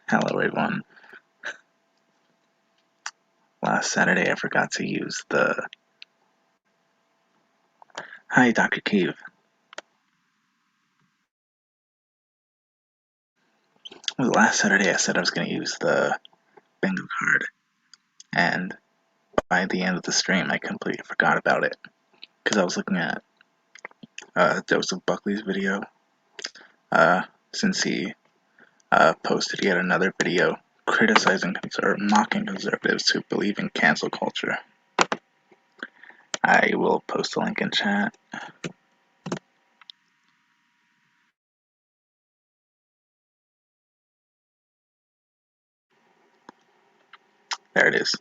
Hello everyone. Last Saturday I forgot to use the... Hi, Dr. Cave. Last Saturday I said I was going to use the bingo card, and by the end of the stream I completely forgot about it. Because I was looking at Joseph Buckley's video, since he posted yet another video criticizing or mocking conservatives who believe in cancel culture. I will post a link in chat. There it is.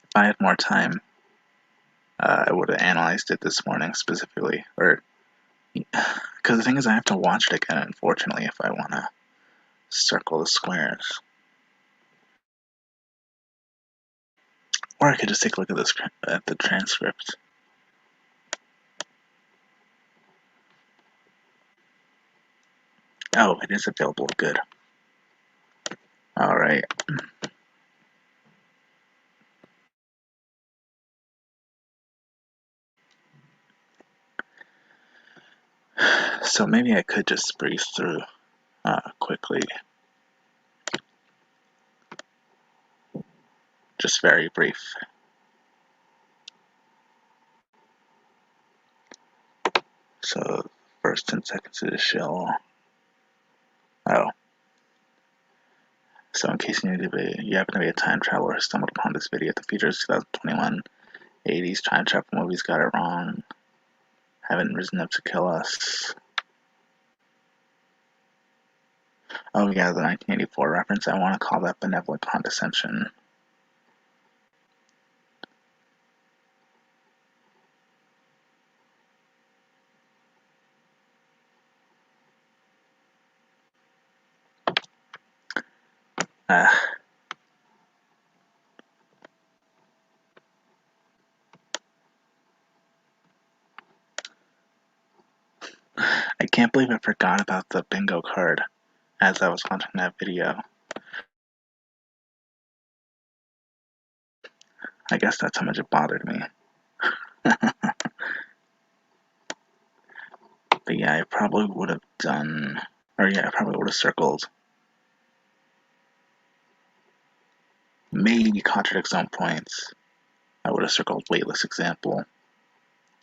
If I had more time, I would have analyzed it this morning specifically, because the thing is I have to watch it again, unfortunately, if I want to circle the squares. Or I could just take a look at the transcript. Oh, it is available. Good. Alright. So maybe I could just breeze through quickly. Just very brief. So, first 10 seconds of the show. Oh. So in case you happen to be a time traveler who stumbled upon this video, the features 2021 80s time travel movies got it wrong. Haven't risen up to kill us. Oh yeah, the 1984 reference. I want to call that benevolent condescension. I can't believe I forgot about the bingo card as I was watching that video. I guess that's how much it bothered me. But yeah, I probably would have done, or yeah, I probably would have circled. Maybe contradicts own points. I would have circled weightless example.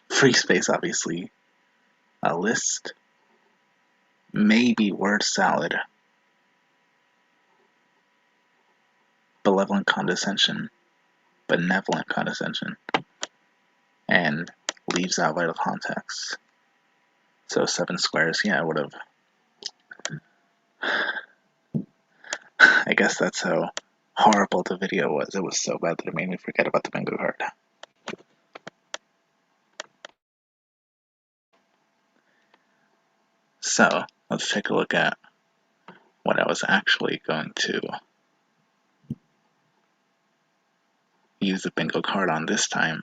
Free space, obviously. A list. Maybe word salad. Benevolent condescension. And leaves out vital context. So 7 squares, yeah, I would have. I guess that's how horrible the video was. It was so bad that it made me forget about the bingo card. So, let's take a look at what I was actually going to use the bingo card on this time.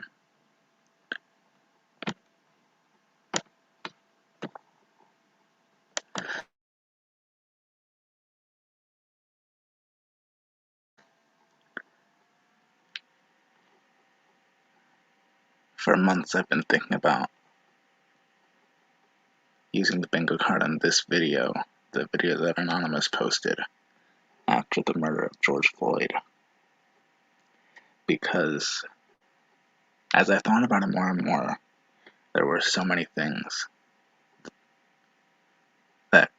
For months I've been thinking about using the bingo card on this video, the video that Anonymous posted after the murder of George Floyd. Because as I thought about it more and more, there were so many things that,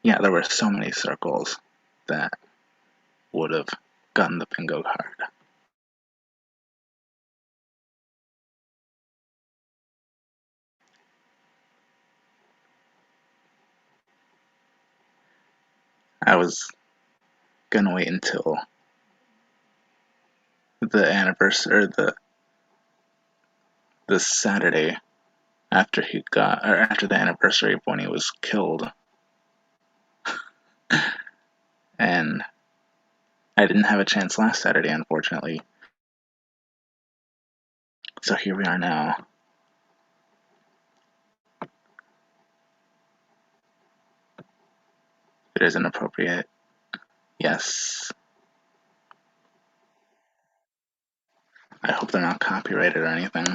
yeah, there were so many circles that would have gotten the bingo card. I was gonna wait until the anniversary, or the Saturday after after the anniversary of when he was killed. And I didn't have a chance last Saturday, unfortunately, So here we are now. It is inappropriate. Yes. I hope they're not copyrighted or anything.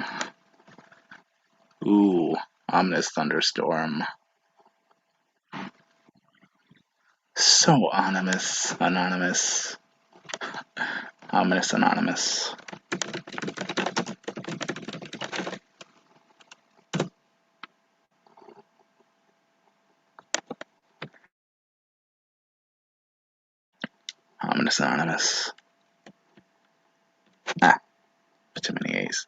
Ooh, ominous thunderstorm. So anonymous. Anonymous. Ominous anonymous. Ominous anonymous. Ah, too many A's.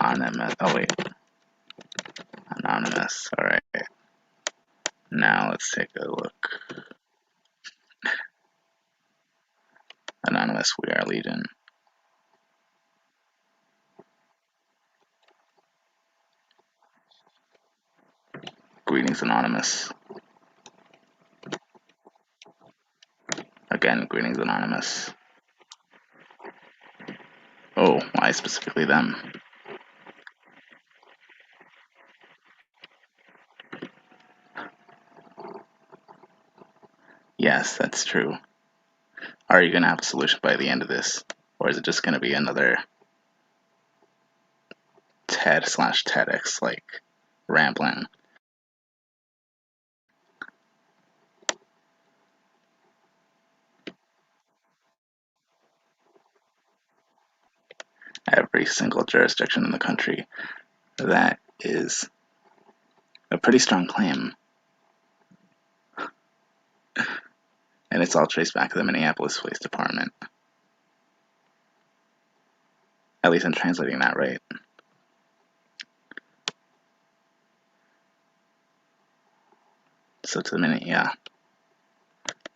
Anonymous. Oh wait. Anonymous. Alright. Now let's take a look. Anonymous, we are legion. Greetings, Anonymous. Again, greetings, Anonymous. Oh, why specifically them? Yes, that's true. Are you going to have a solution by the end of this? Or is it just going to be another TED/TEDx like rambling? Every single jurisdiction in the country. That is a pretty strong claim. And it's all traced back to the Minneapolis Police Department. At least I'm translating that right. So to the yeah.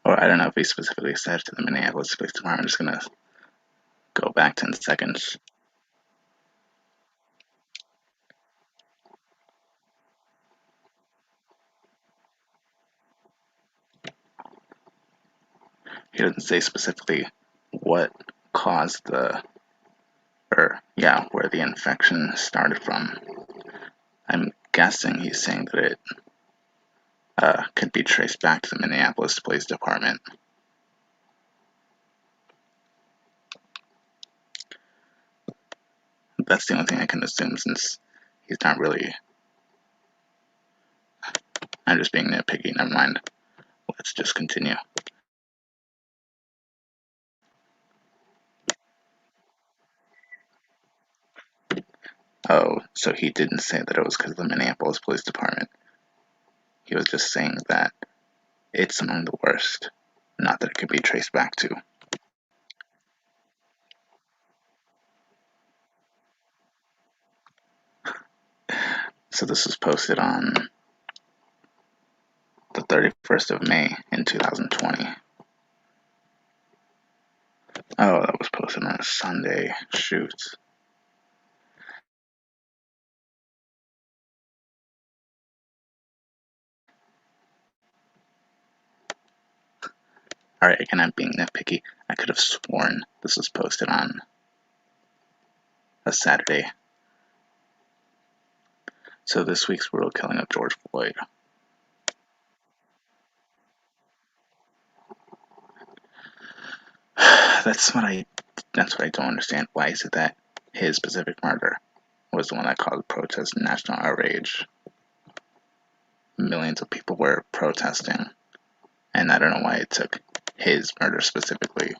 Or I don't know if he specifically said to the Minneapolis Police Department. I'm just gonna go back 10 seconds. He doesn't say specifically what caused where the infection started from. I'm guessing he's saying that it could be traced back to the Minneapolis Police Department. That's the only thing I can assume since he's not really. I'm just being nitpicky, never mind. Let's just continue. Oh, so he didn't say that it was because of the Minneapolis Police Department. He was just saying that it's among the worst, not that it could be traced back to. So this was posted on the 31st of May in 2020. Oh, that was posted on a Sunday. Shoot. Alright, again, I'm being nitpicky. I could have sworn this was posted on a Saturday. So this week's brutal killing of George Floyd. That's what I don't understand. Why is it that his specific murder was the one that caused protests and national outrage? Millions of people were protesting, and I don't know why it took his murder specifically.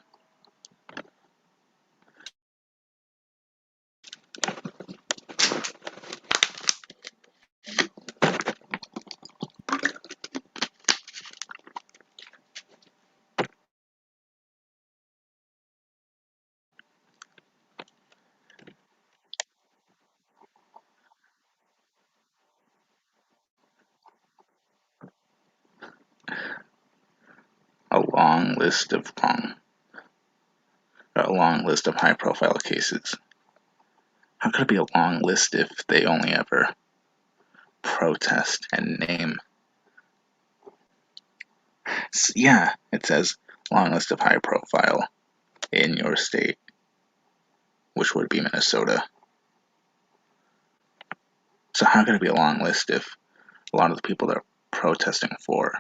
A long list of high-profile cases. How could it be a long list if they only ever protest and name? Yeah, it says long list of high-profile in your state. which would be Minnesota. So how could it be a long list if a lot of the people they're protesting for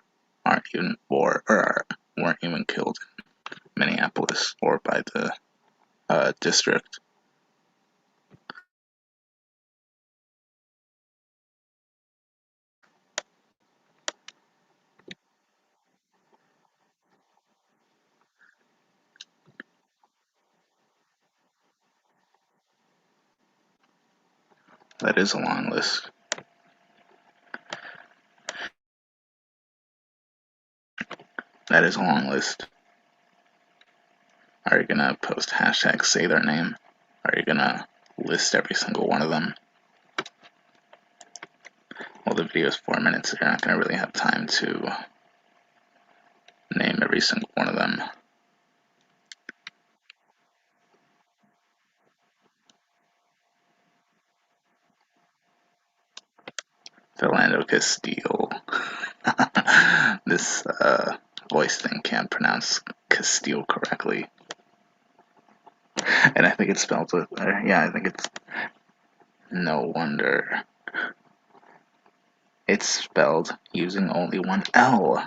aren't even for or weren't even killed in Minneapolis or by the district? That is a long list. That is a long list. Are you gonna post hashtag say their name? Are you gonna list every single one of them? Well, the video is 4 minutes, so you're not gonna really have time to name every single one of them. Philando Castile. This voice thing can't pronounce Castile correctly. And I think it's spelled with, I think it's, no wonder. It's spelled using only one L.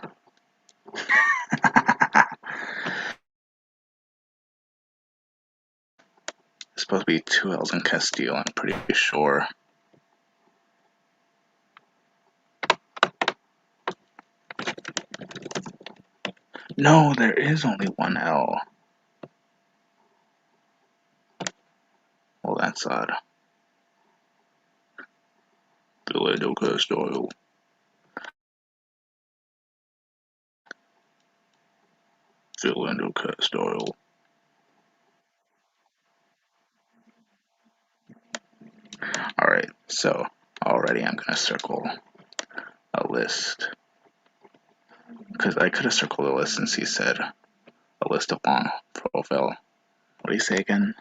It's supposed to be two L's in Castile, I'm pretty sure. No, there is only one L. Well, that's odd. Philando Castile. Philando Castile. Alright, so already I'm gonna circle a list. Because I could have circled a list since he said a list of long profile. What do you say again?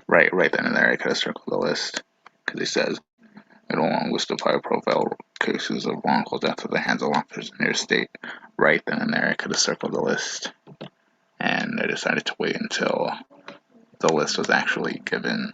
Right then and there I could have circled a list. Because he says, a long list of high-profile cases of wrongful death at the hands of officers in your state. Right then and there I could have circled the list. And I decided to wait until the list was actually given.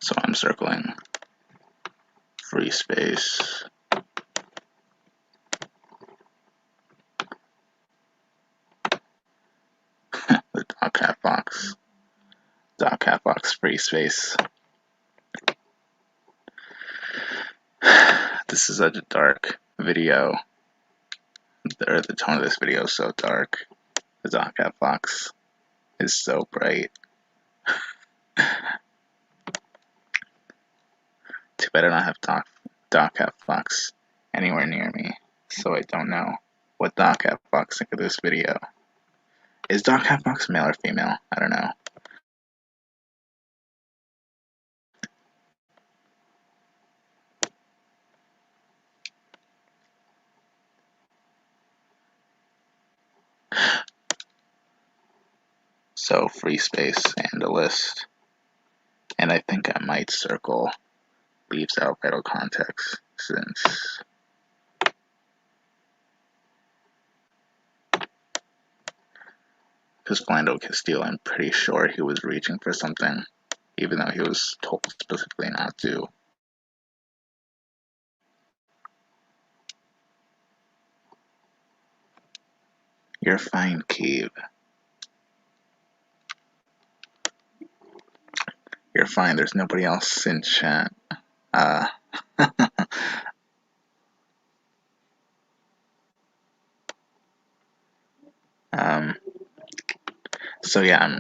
So I'm circling free space, the dog cat box free space. This is such a dark video. The tone of this video is so dark. The dog cat box is so bright. Too bad I don't have dog cat box anywhere near me, so I don't know what dog cat box think of this video. Is dog cat box male or female? I don't know. So free space and a list. And I think I might circle leaves out vital context since because Philando Castile, I'm pretty sure he was reaching for something, even though he was told specifically not to. You're fine, Keeve. You're fine. There's nobody else in chat. Uh, um, so yeah,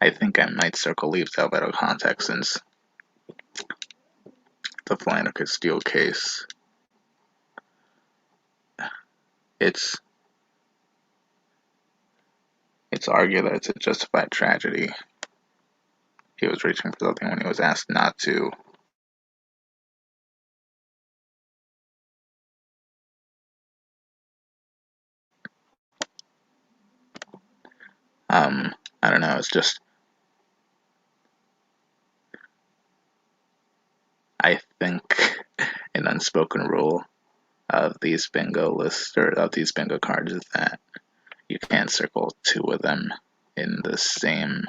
I think I might circle leaves out vital context since the Philando Castile case. It's to argue that it's a justified tragedy. He was reaching for something when he was asked not to. I don't know, it's just, I think an unspoken rule of these bingo lists, or of these bingo cards, is that you can't circle two of them in the same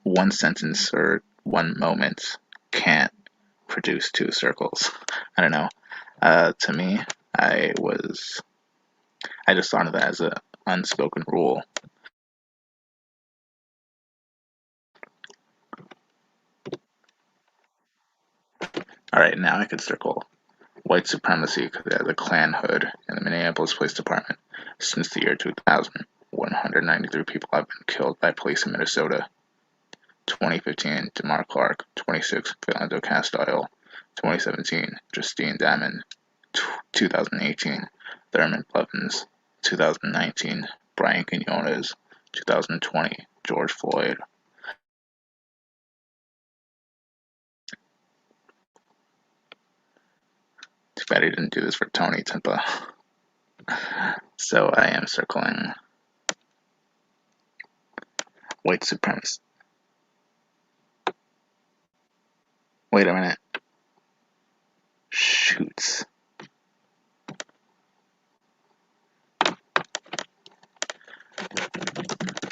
one sentence or one moment can't produce two circles. I don't know. To me, I just thought of that as a unspoken rule. All right, now I could circle white supremacy because it has a Klan hood in the Minneapolis Police Department. Since the year 2000, 193 people have been killed by police in Minnesota. 2015, Demar Clark. 26, Philando Castile. 2017, Justine Damon. 2018, Thurman Blevins. 2019, Brian Quinones. 2020, George Floyd. Too bad he didn't do this for Tony Timpa. So I am circling white supremacy. Wait a minute. Shoots.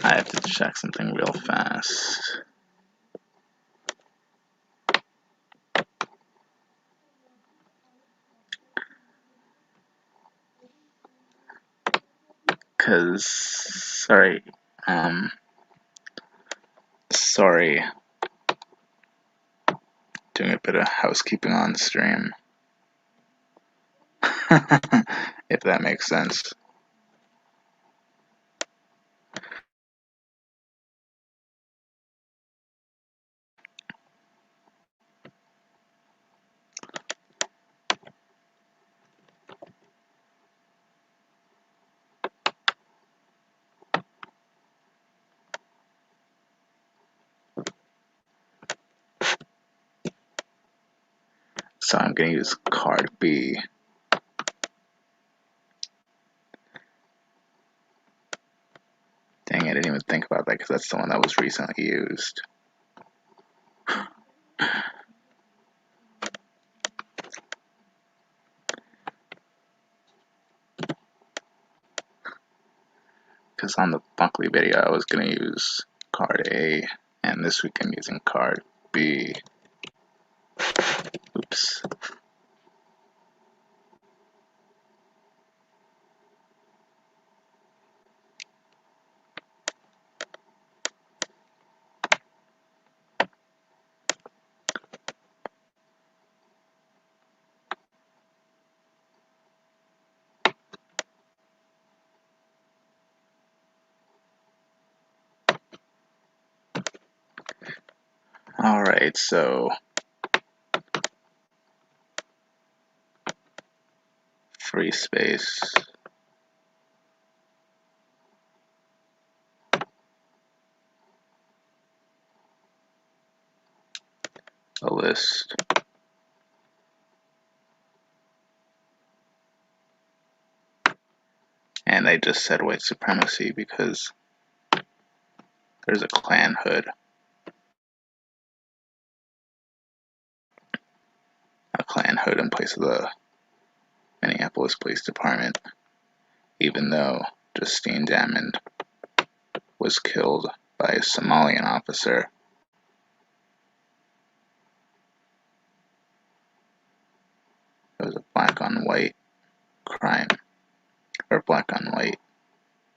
I have to check something real fast. Cause, sorry, sorry, doing a bit of housekeeping on the stream, if that makes sense. So I'm gonna use card B. Dang, I didn't even think about that because that's the one that was recently used. Because on the Buckley video, I was gonna use card A, and this week I'm using card B. Oops. Alright, so free space. A list. And I just said white supremacy because there's a Klan hood. A Klan hood in place of the Minneapolis Police Department, even though Justine Damon was killed by a Somalian officer. It was a black on white crime, or black on white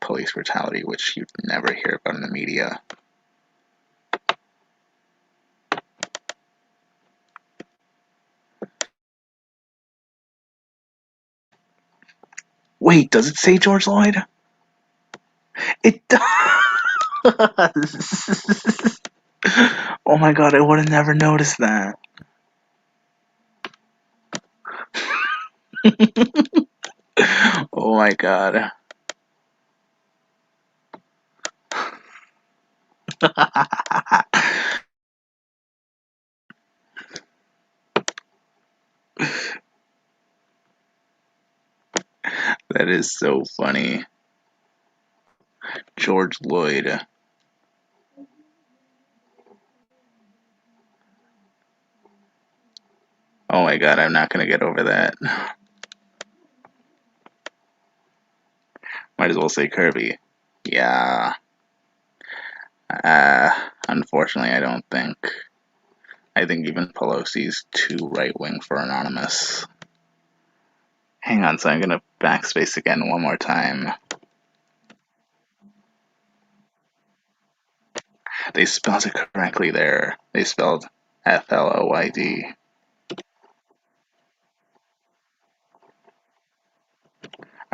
police brutality, which you'd never hear about in the media. Wait, does it say George Floyd? It does! Oh my god, I would have never noticed that. Oh my god. That is so funny. George Floyd. Oh my god, I'm not gonna get over that. Might as well say Kirby. Yeah. Uh, Unfortunately, I don't think. I think even Pelosi's too right wing for Anonymous. Hang on, so I'm gonna backspace again one more time. They spelled it correctly there. They spelled Floyd.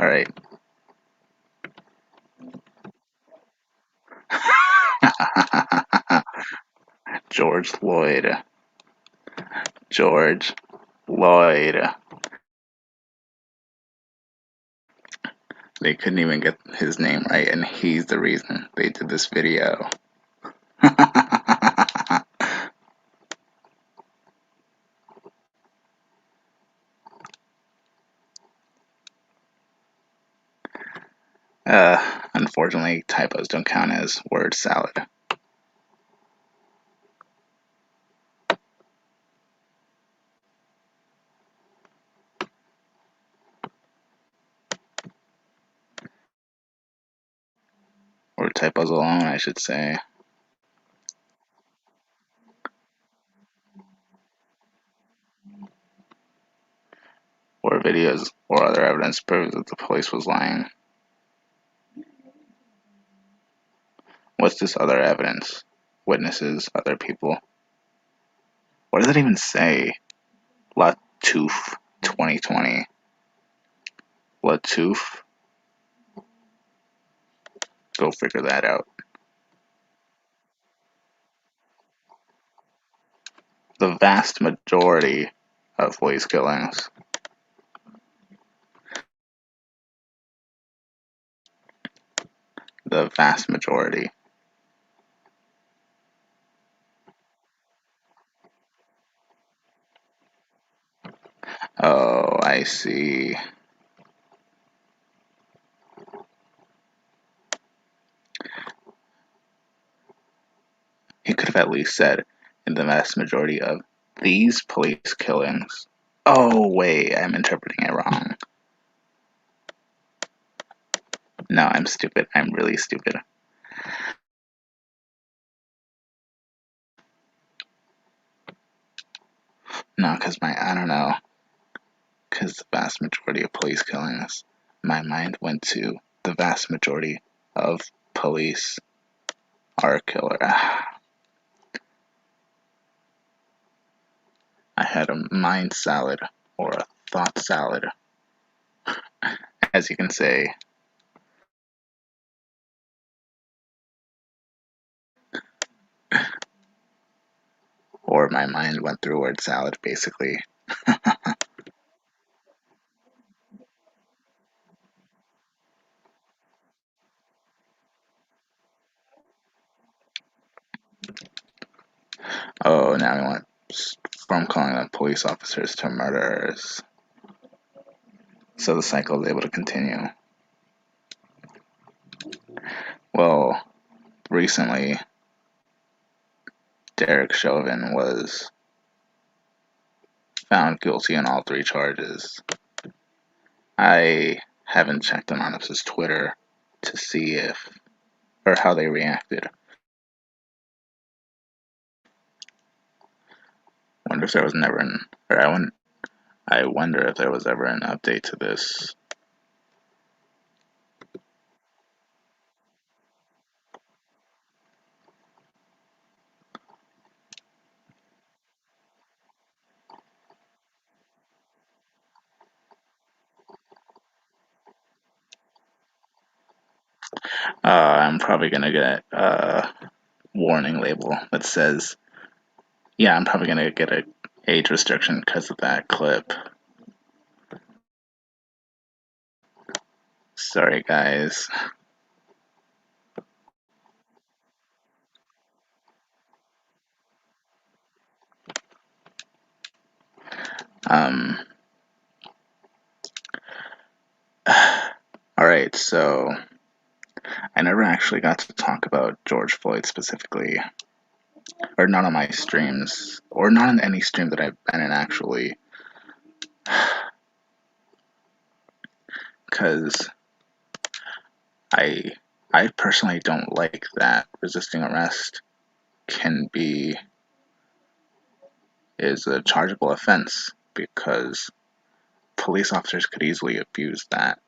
Alright. George Floyd. George Floyd. They couldn't even get his name right, and he's the reason they did this video. Unfortunately, typos don't count as word salad. Or typos alone, I should say. Or videos or other evidence proves that the police was lying. What's this other evidence? Witnesses, other people. What does it even say? Latoof 2020. Latoof? Go figure that out. The vast majority of police killings. The vast majority. Oh, I see. He could have at least said, in the vast majority of these police killings. Oh, wait, I'm interpreting it wrong. No, I'm stupid. I'm really stupid. No, I don't know, because the vast majority of police killings, my mind went to the vast majority of police are killer. I had a mind salad or a thought salad, as you can say. Or my mind went through word salad, basically. Oh, now we went from calling them police officers to murderers. So the cycle is able to continue. Well, recently, Derek Chauvin was found guilty on all three charges. I haven't checked Anonymous's Twitter to see if or how they reacted. Wonder if there was never an or I wonder if there was ever an update to this. I'm probably gonna get a warning label that says, yeah, I'm probably gonna get a age restriction because of that clip. Sorry, guys. Um, Alright, so I never actually got to talk about George Floyd specifically, or not on my streams, or not on any stream that I've been in actually, because I I personally don't like that resisting arrest can be is a chargeable offense because police officers could easily abuse that.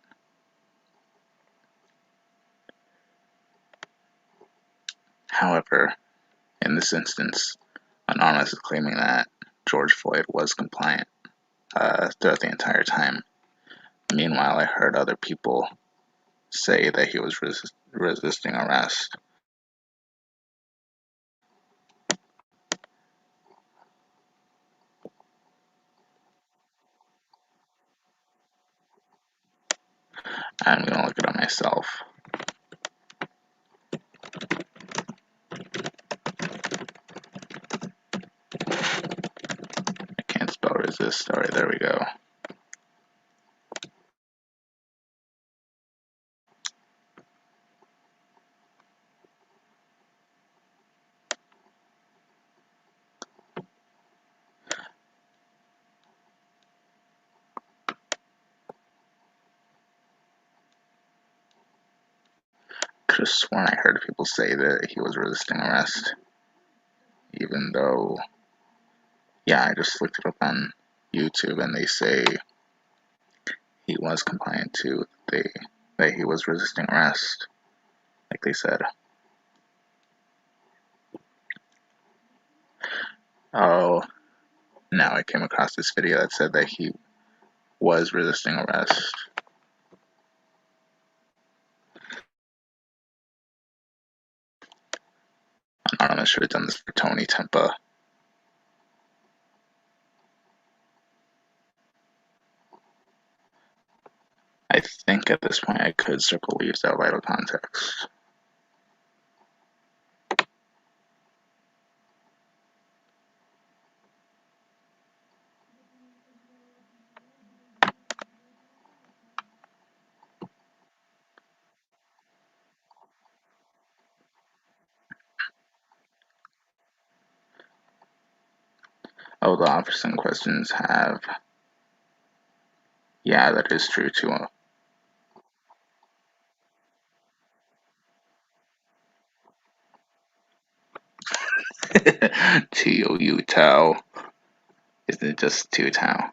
However, in this instance, Anonymous is claiming that George Floyd was compliant throughout the entire time. Meanwhile, I heard other people say that he was resisting arrest. I'm gonna look it up myself. I can't spell resist. Alright, there we go. Could have sworn I heard people say that he was resisting arrest, even though, yeah, I just looked it up on YouTube and they say he was compliant too. That he was resisting arrest, like they said. Oh, now I came across this video that said that he was resisting arrest. Anonymous should have done this for Tony Tempa. I think at this point I could circle leaves out vital context. Oh, the officers in questions have. Yeah, that is true too. Tou Tao. Isn't it just Tou Tao?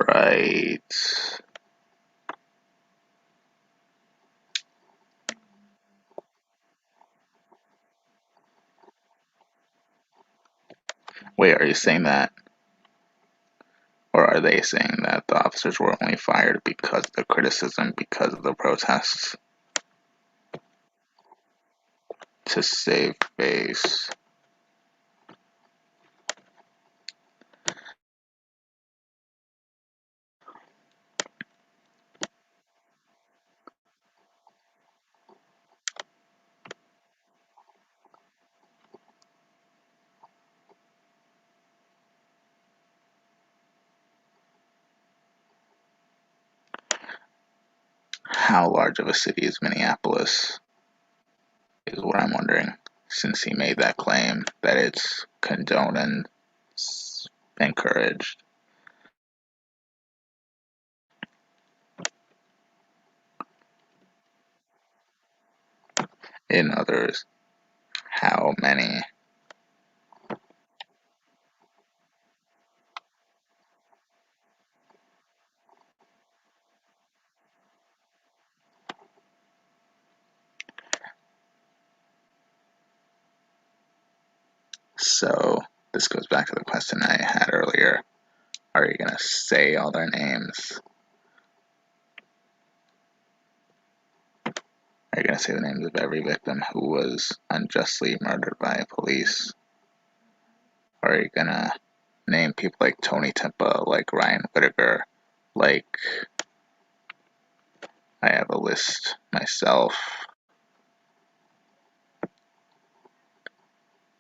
Right. Wait, are you saying that? Or are they saying that the officers were only fired because of the criticism, because of the protests? To save face. How large of a city is Minneapolis? Is what I'm wondering. Since he made that claim that it's condoned and encouraged. In others, how many? So this goes back to the question I had earlier. Are you gonna say all their names? Are you gonna say the names of every victim who was unjustly murdered by police? Or are you gonna name people like Tony Timpa, like Ryan Whitaker, like I have a list myself,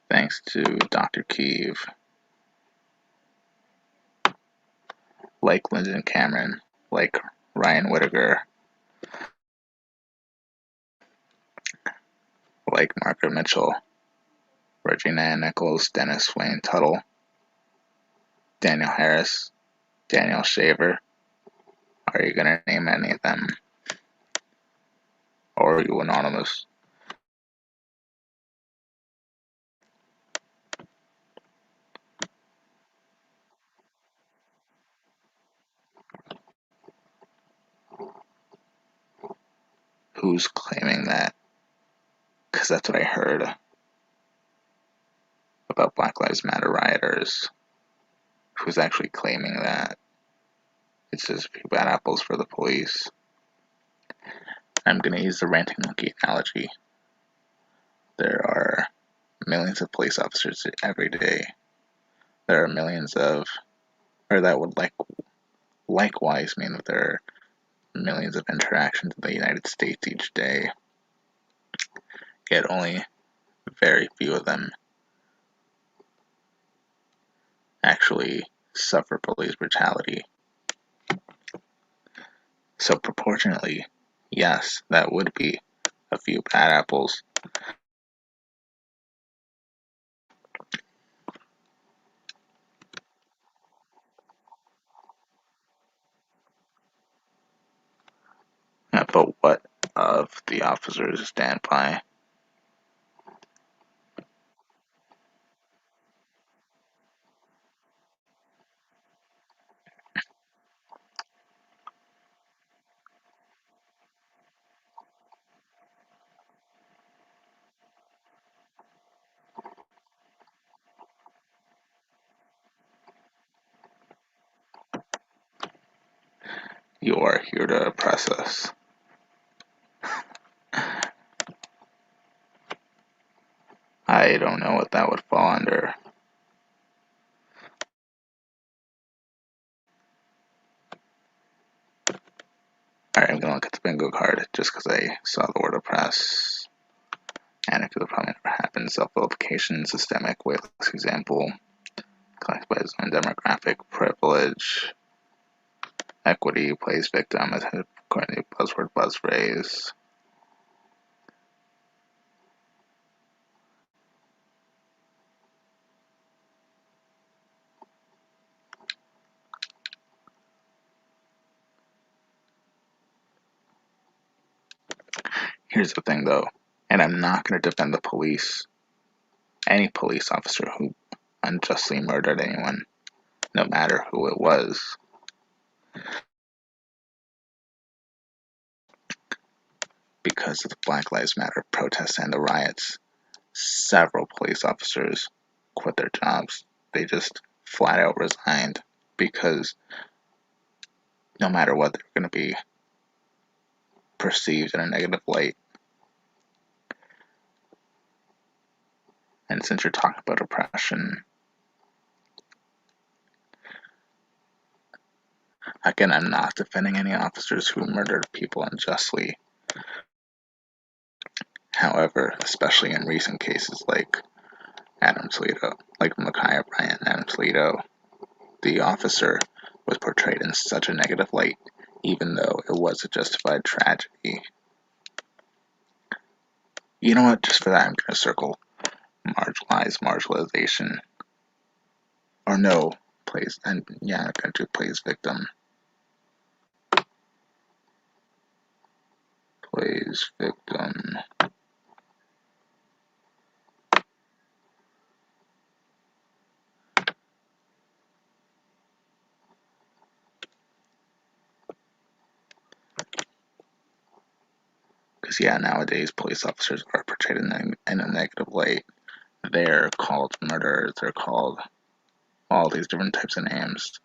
thanks to Dr. Keeve, like Lyndon Cameron, like Ryan Whitaker, like Margaret Mitchell, Regina Ann Nichols, Dennis Wayne Tuttle, Daniel Harris, Daniel Shaver. Are you gonna name any of them? Or are you anonymous? Who's claiming that? Because that's what I heard about Black Lives Matter rioters. Who's actually claiming that? It's just bad apples for the police. I'm gonna use the ranting monkey analogy. There are millions of police officers every day. There are millions of, or that would likewise mean that there are millions of interactions in the United States each day. Yet only very few of them actually suffer police brutality. So proportionately, yes, that would be a few bad apples. But what of the officers stand by? You are here to oppress us. I don't know what that would fall under. Alright, I'm gonna look at the bingo card just because I saw the word oppress. And if the problem never happens, self-vilification, systemic, weightless example, collected by his own demographic, privilege, equity, plays victim, as according to buzzword buzz phrase. Here's the thing though, and I'm not going to defend the police, any police officer who unjustly murdered anyone, no matter who it was. Because of the Black Lives Matter protests and the riots, several police officers quit their jobs. They just flat out resigned because no matter what, they're going to be perceived in a negative light. And since you're talking about oppression, again, I'm not defending any officers who murdered people unjustly. However, especially in recent cases like Adam Toledo, like Ma'Khia Bryant and Adam Toledo, the officer was portrayed in such a negative light, even though it was a justified tragedy. You know what? Just for that, I'm going to circle marginalization. Or no, plays, and yeah, I'm going to do plays victim. Plays victim. Because yeah, nowadays police officers are portrayed in a negative light. they're called murderers, they're called all these different types of names.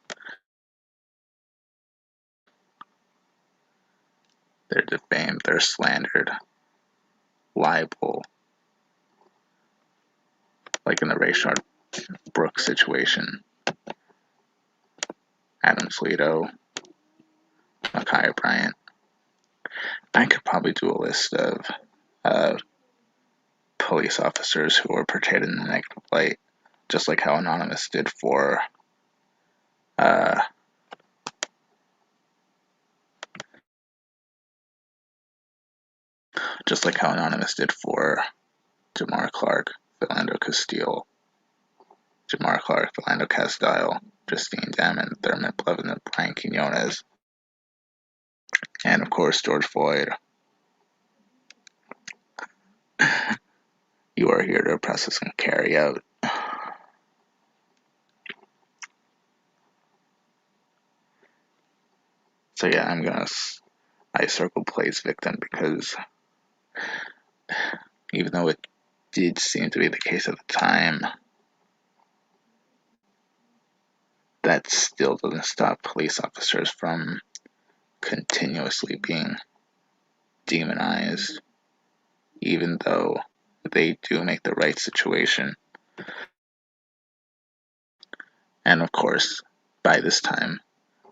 They're defamed, they're slandered, libel, like in the Rayshard Brooks situation. Adam Toledo, Ma'Khia Bryant. I could probably do a list of police officers who were portrayed in the negative light, just like how Anonymous did for Jamar Clark, Philando Castile, Justine Damon, Thurman Blevin, and Brian Quinones, and of course George Floyd. You are here to oppress us and carry out. So yeah, I circle plays victim because even though it did seem to be the case at the time, that still doesn't stop police officers from continuously being demonized, even though they do make the right situation. And of course, by this time,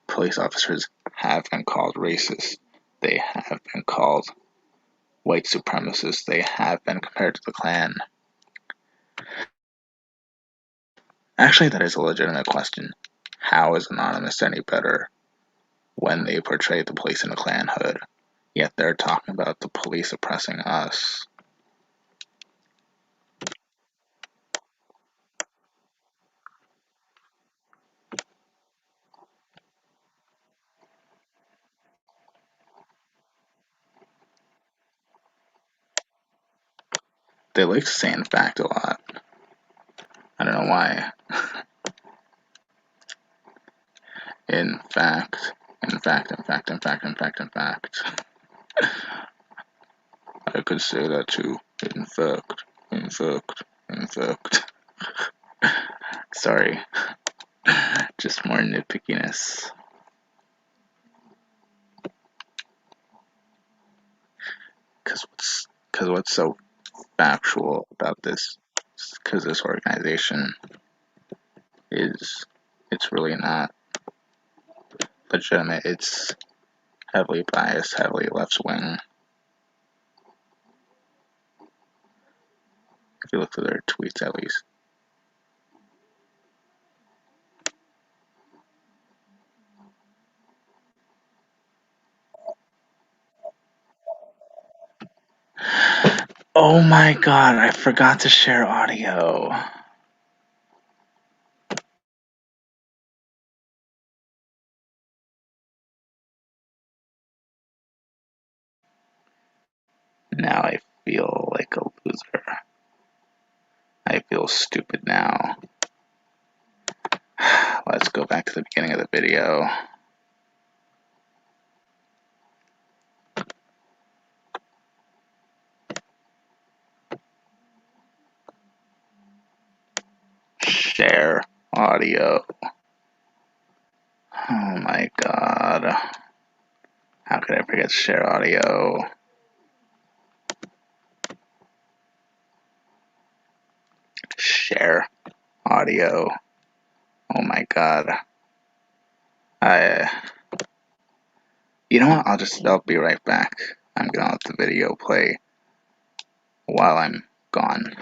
police officers have been called racist. They have been called white supremacists. They have been compared to the Klan. Actually, that is a legitimate question. How is Anonymous any better when they portray the police in a Klan hood, yet they're talking about the police oppressing us? They like to say in fact a lot. I don't know why. In fact. I could say that too. In fact. Sorry. Just more nitpickiness. Because what's so factual about this, because this organization it's really not legitimate. It's heavily biased, heavily left-wing. If you look through their tweets, at least. Oh my god, I forgot to share audio. Now I feel like a loser. I feel stupid now. Let's go back to the beginning of the video. Share audio. Oh my god. How could I forget to share audio? Share audio. Oh my god. You know what? I'll be right back. I'm gonna let the video play while I'm gone.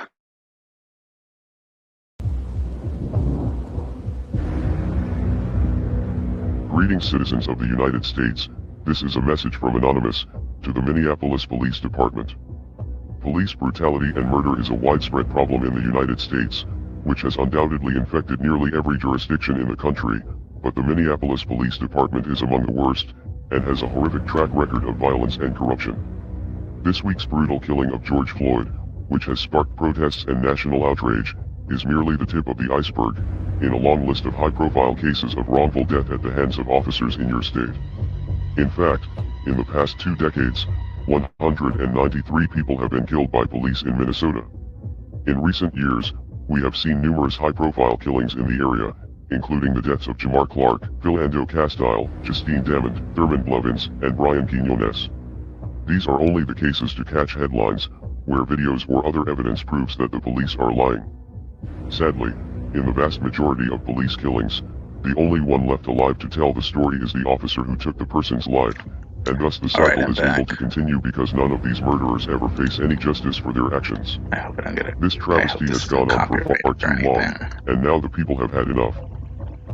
Greetings, citizens of the United States. This is a message from Anonymous to the Minneapolis Police Department. Police brutality and murder is a widespread problem in the United States, which has undoubtedly infected nearly every jurisdiction in the country, but the Minneapolis Police Department is among the worst, and has a horrific track record of violence and corruption. This week's brutal killing of George Floyd, which has sparked protests and national outrage, is merely the tip of the iceberg, in a long list of high-profile cases of wrongful death at the hands of officers in your state. In fact, in the past 2 decades, 193 people have been killed by police in Minnesota. In recent years, We have seen numerous high-profile killings in the area, including the deaths of Jamar Clark, Philando Castile, Justine Demond, Thurman Blevins, and Brian Quinones. These are only the cases to catch headlines, where videos or other evidence proves that the police are lying. Sadly, in the vast majority of police killings, the only one left alive to tell the story is the officer who took the person's life, and thus the cycle is able to continue because none of these murderers ever face any justice for their actions. I hope I don't get it. This travesty has gone on for far too long, and now the people have had enough.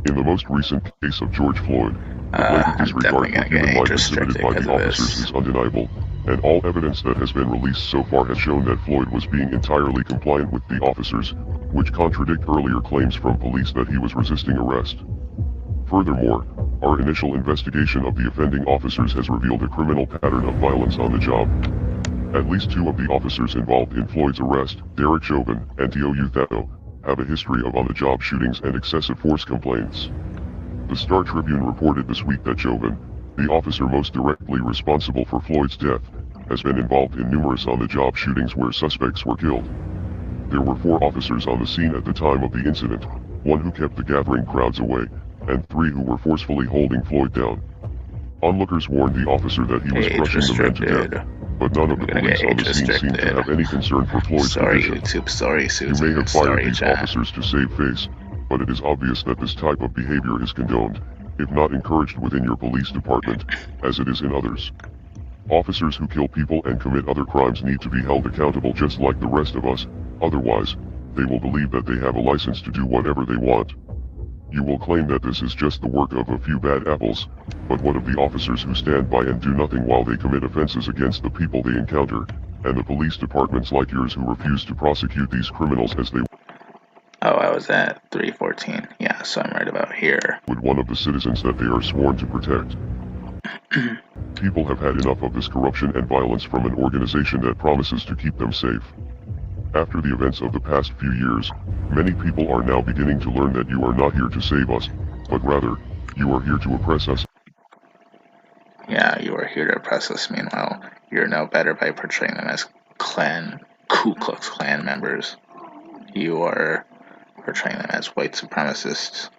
In the most recent case of George Floyd, the blatant disregard for human life exhibited by the officers is undeniable, and all evidence that has been released so far has shown that Floyd was being entirely compliant with the officers, which contradict earlier claims from police that he was resisting arrest. Furthermore, our initial investigation of the offending officers has revealed a criminal pattern of violence on the job. At least 2 of the officers involved in Floyd's arrest, Derek Chauvin and Tio Thao, have a history of on-the-job shootings and excessive force complaints. The Star Tribune reported this week that Chauvin, the officer most directly responsible for Floyd's death, has been involved in numerous on-the-job shootings where suspects were killed. There were 4 officers on the scene at the time of the incident, 1 who kept the gathering crowds away, and 3 who were forcefully holding Floyd down. Onlookers warned the officer that he was crushing the men to death, but none of the police on the scene seemed to have any concern for Floyd's condition. You may have fired these officers to save face, but it is obvious that this type of behavior is condoned, if not encouraged within your police department, as it is in others. Officers who kill people and commit other crimes need to be held accountable just like the rest of us, otherwise, they will believe that they have a license to do whatever they want. You will claim that this is just the work of a few bad apples, but what of the officers who stand by and do nothing while they commit offenses against the people they encounter, and the police departments like yours who refuse to prosecute these criminals as they Oh, I was at 314. Yeah, so I'm right about here. would one of the citizens that they are sworn to protect. People have had enough of this corruption and violence from an organization that promises to keep them safe. After the events of the past few years, many people are now beginning to learn that you are not here to save us, but rather, you are here to oppress us. Yeah, you are here to oppress us. Meanwhile, you're no better by portraying them as Ku Klux Klan members. You are portraying them as white supremacists,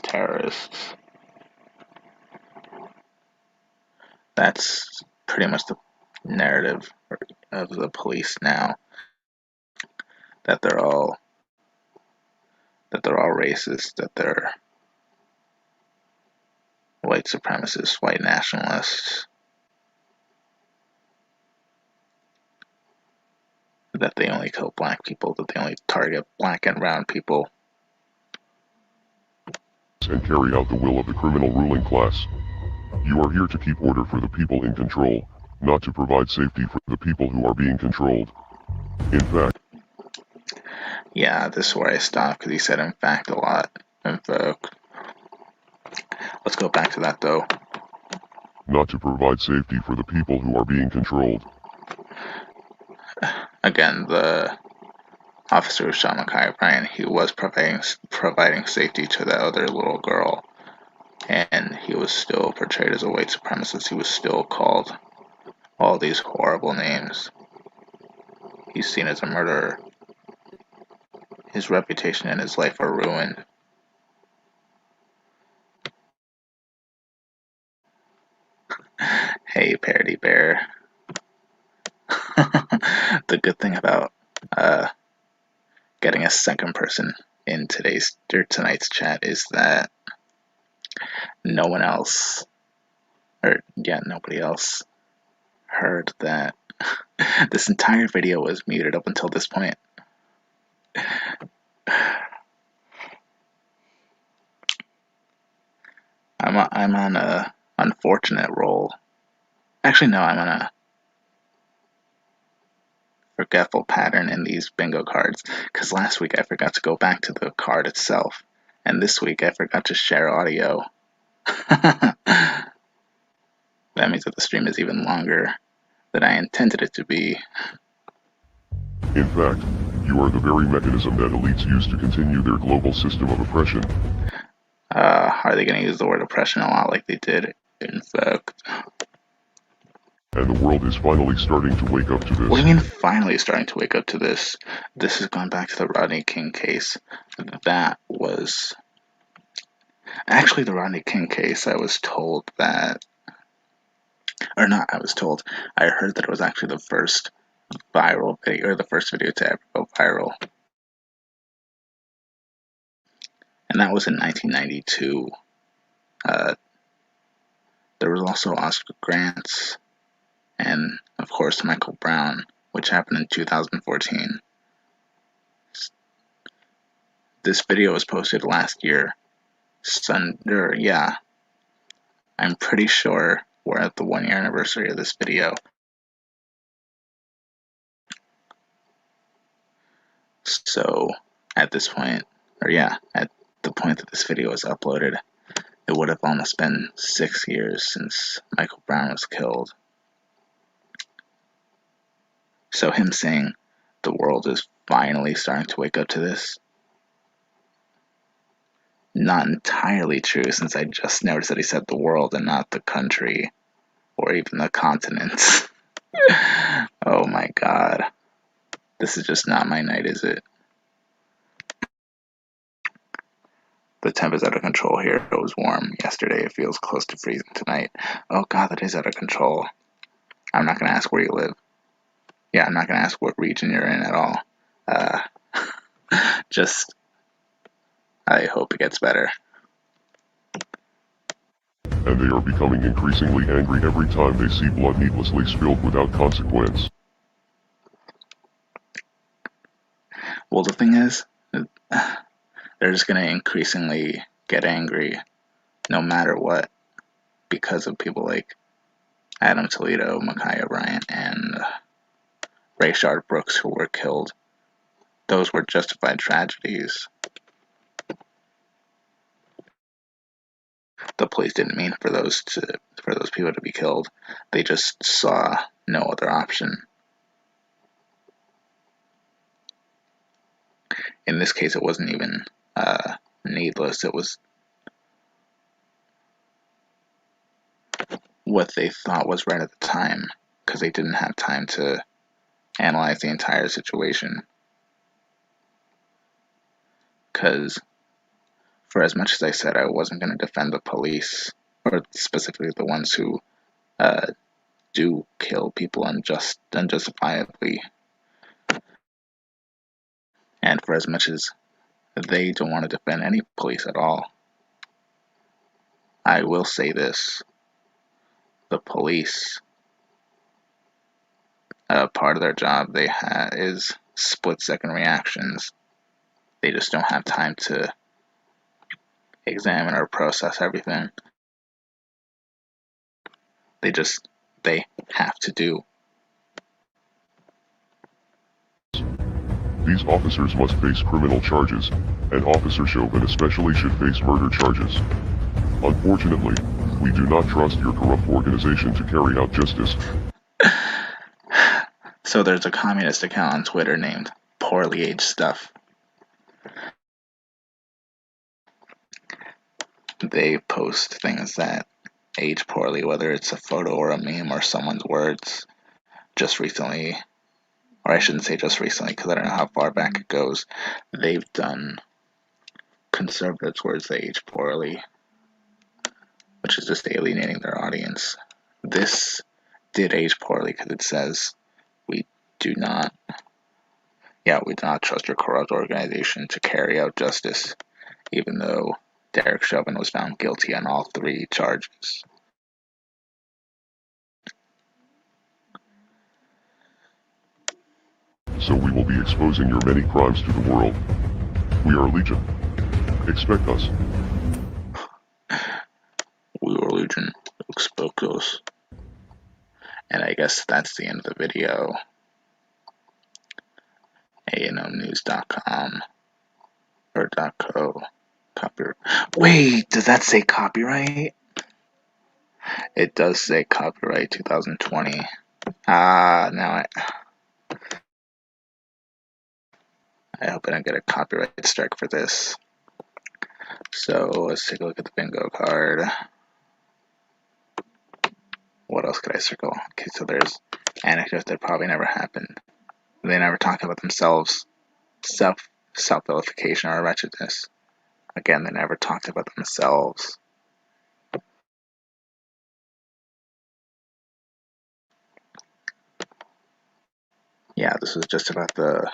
terrorists. That's pretty much the narrative of the police now. That they're all racist, that they're white supremacists, white nationalists, that they only kill black people, that they only target black and brown people. And carry out the will of the criminal ruling class. You are here to keep order for the people in control, not to provide safety for the people who are being controlled. In fact. Yeah, this is where I stopped because he said in fact a lot. In fact. Let's go back to that though. Not to provide safety for the people who are being controlled. Again, the officer who shot Ma'Khia Bryant, he was providing safety to that other little girl. And he was still portrayed as a white supremacist. He was still called all these horrible names. He's seen as a murderer. His reputation and his life are ruined. Hey, Parody Bear. The good thing about getting a second person in tonight's chat is that nobody else heard that this entire video was muted up until this point. I'm on a unfortunate roll. Actually, no, I'm on a forgetful pattern in these bingo cards, because last week I forgot to go back to the card itself, and this week I forgot to share audio. That means that the stream is even longer than I intended it to be. In fact, you are the very mechanism that elites use to continue their global system of oppression. Are they going to use the word oppression a lot like they did? In fact. And the world is finally starting to wake up to What do this. you mean finally starting to wake up to this? This has gone back to the Rodney King case. That was actually the Rodney King case. I was told that, or not, I was told, I heard that it was actually the first viral video, or the first video to ever go viral. And that was in 1992. Uh, there was also Oscar Grant's, and of course Michael Brown, which happened in 2014. This video was posted last year. Yeah, I'm pretty sure we're at the 1 year anniversary of this video. So at this point, or yeah, at the point that this video was uploaded, it would have almost been 6 years since Michael Brown was killed. So him saying the world is finally starting to wake up to this, not entirely true, since I just noticed that he said the world and not the country or even the continents. Oh my god. This is just not my night, is it? The temp is out of control here. It was warm yesterday. It feels close to freezing tonight. Oh god, that is out of control. I'm not going to ask where you live. Yeah, I'm not going to ask what region you're in at all. Uh, just, I hope it gets better. And they are becoming increasingly angry every time they see blood needlessly spilled without consequence. Well, the thing is, they're just going to increasingly get angry no matter what because of people like Adam Toledo, Ma'Khia Bryant, and Rayshard Brooks who were killed. Those were justified tragedies. The police didn't mean for those people to be killed. They just saw no other option. In this case, it wasn't even needless. It was what they thought was right at the time because they didn't have time to analyze the entire situation. Because for as much as I said I wasn't going to defend the police, or specifically the ones who do kill people unjustifiably, and for as much as they don't want to defend any police at all, I will say this: the police, part of their job is split-second reactions. They just don't have time to examine or process everything. They have to do. These officers must face criminal charges, and Officer Chauvin especially should face murder charges. Unfortunately, we do not trust your corrupt organization to carry out justice. So there's a communist account on Twitter named Poorly Aged Stuff. They post things that age poorly, whether it's a photo or a meme or someone's words. Just recently, or I shouldn't say just recently because I don't know how far back it goes, they've done conservatives' words that age poorly, which is just alienating their audience. This did age poorly because it says we do not trust your corrupt organization to carry out justice, even though Derek Chauvin was found guilty on all 3 charges. So we will be exposing your many crimes to the world. We are Legion. Expect us. We were Legion. Expect us. And I guess that's the end of the video. ANOnews.com or .co. Copyright. Wait, does that say copyright? It does say copyright 2020. Now I hope I don't get a copyright strike for this. So let's take a look at the bingo card. What else could I circle? Okay, so there's anecdotes that probably never happened. They never talk about themselves. Self-vilification or wretchedness. Again, they never talked about themselves. Yeah, this was just about the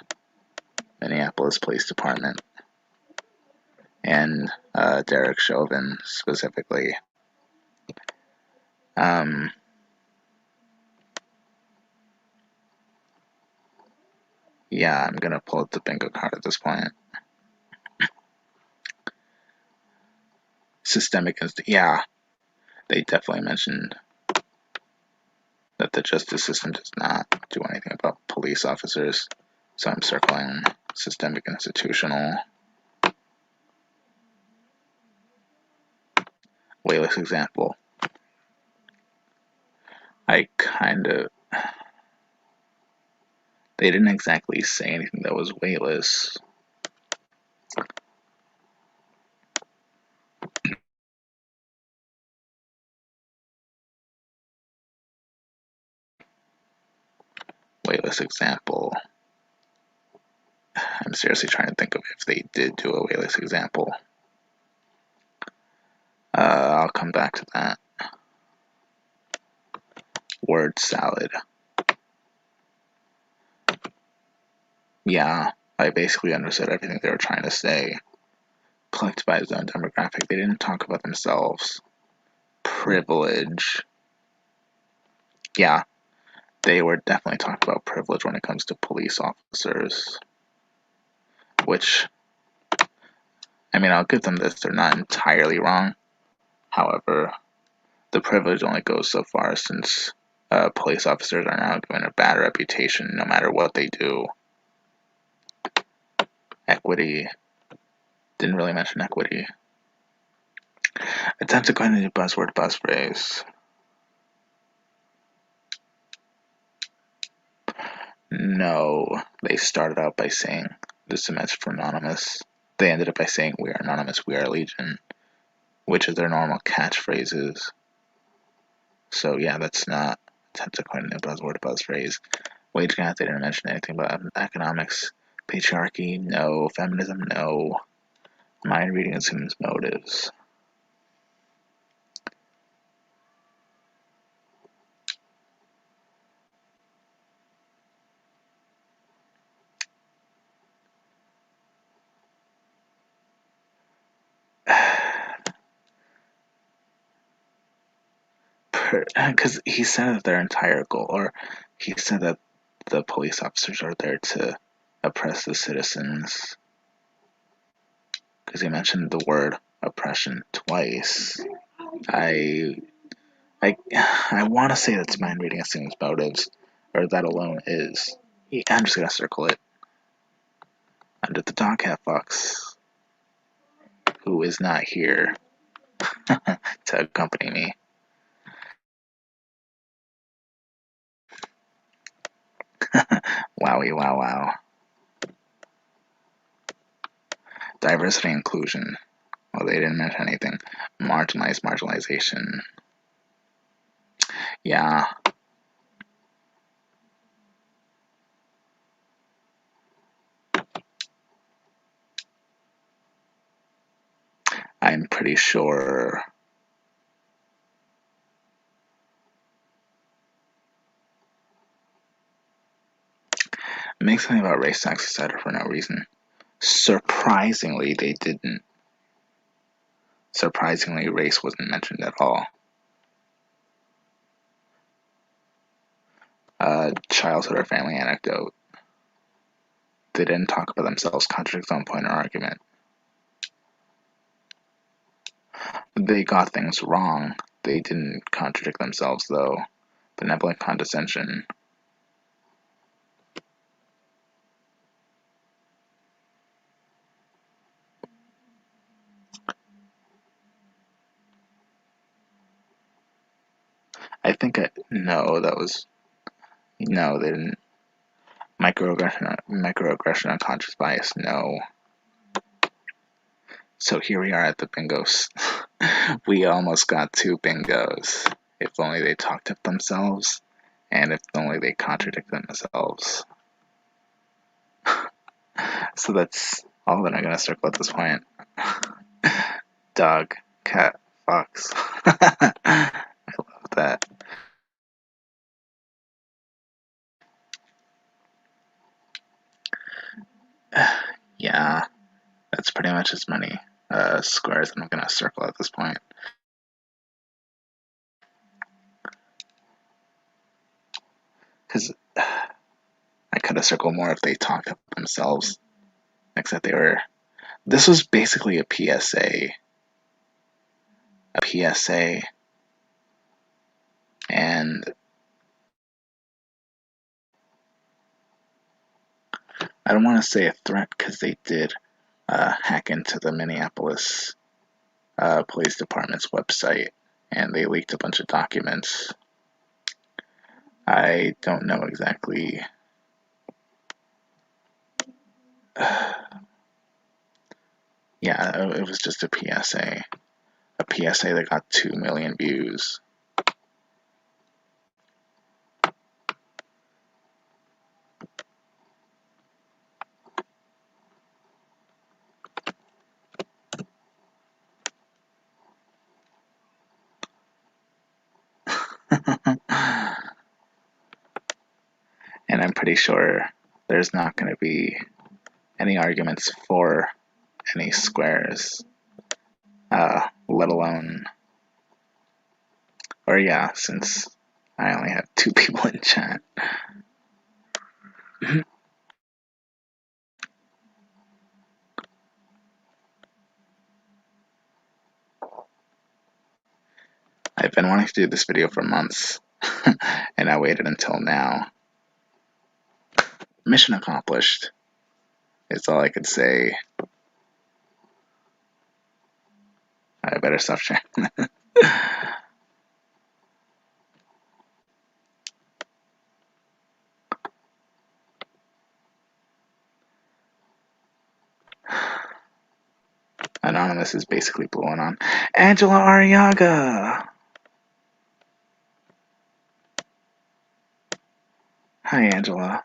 Minneapolis Police Department and Derek Chauvin specifically. Um, yeah, I'm gonna pull up the bingo card at this point. Yeah, they definitely mentioned that the justice system does not do anything about police officers. So I'm circling systemic institutional. Weightless example. I kind of. They didn't exactly say anything that was weightless. Weightless example. I'm seriously trying to think of if they did do a weightless example. I'll come back to that. Word salad. Yeah, I basically understood everything they were trying to say. Collected by his own demographic. They didn't talk about themselves. Privilege. Yeah, they were definitely talking about privilege when it comes to police officers. Which, I mean, I'll give them this, they're not entirely wrong. However, the privilege only goes so far since police officers are now given a bad reputation no matter what they do. Equity. Didn't really mention equity. Attempt to coin a new buzzword buzz phrase. No, they started out by saying this is a message for Anonymous. They ended up by saying we are Anonymous, we are Legion, which is their normal catchphrases. So yeah, that's not attempt to coin a new buzzword buzz phrase. Wage gap, they didn't mention anything about economics. Patriarchy, no. Feminism, no. Mind reading assumes motives. Because he said that their entire goal, or he said that the police officers are there to oppress the citizens. Because he mentioned the word oppression twice. I I want to say that's mind reading assumes motives, or that alone is. I'm just gonna circle it under the dog hat fox, who is not here to accompany me. Wowie wow wow. Diversity inclusion. Well, they didn't mention anything. Marginalization. Yeah, I'm pretty sure. Make something about race, sex, etc. for no reason. Surprisingly, they didn't. Surprisingly, race wasn't mentioned at all. Childhood or family anecdote. They didn't talk about themselves, contradict on point or argument. They got things wrong. They didn't contradict themselves, though. Benevolent condescension. No, that was. No, they didn't. Microaggression, unconscious bias, no. So here we are at the bingos. We almost got 2 bingos. If only they talked to themselves, and if only they contradict themselves. So that's all that I'm gonna circle at this point. Dog, cat, fox. I love that. Yeah, that's pretty much as many squares I'm gonna circle at this point. Because I could have circled more if they talked to themselves. Except they were. This was basically a PSA. A PSA. And I don't want to say a threat because they did hack into the Minneapolis Police Department's website and they leaked a bunch of documents. I don't know exactly. Yeah, it was just a PSA. A PSA that got 2 million views. And I'm pretty sure there's not going to be any arguments for any squares, let alone, or yeah, since I only have 2 people in chat. I've been wanting to do this video for months, and I waited until now. Mission accomplished. It's all I could say. I better stop sharing. Anonymous is basically blowing on Angela Arriaga. Hi, Angela.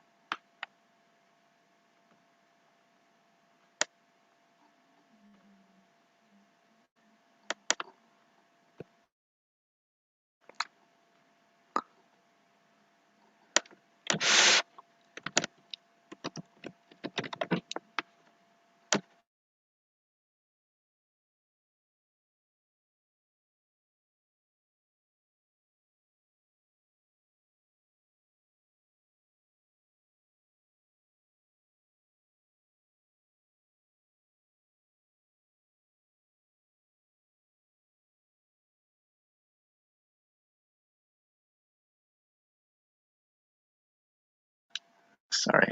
Sorry,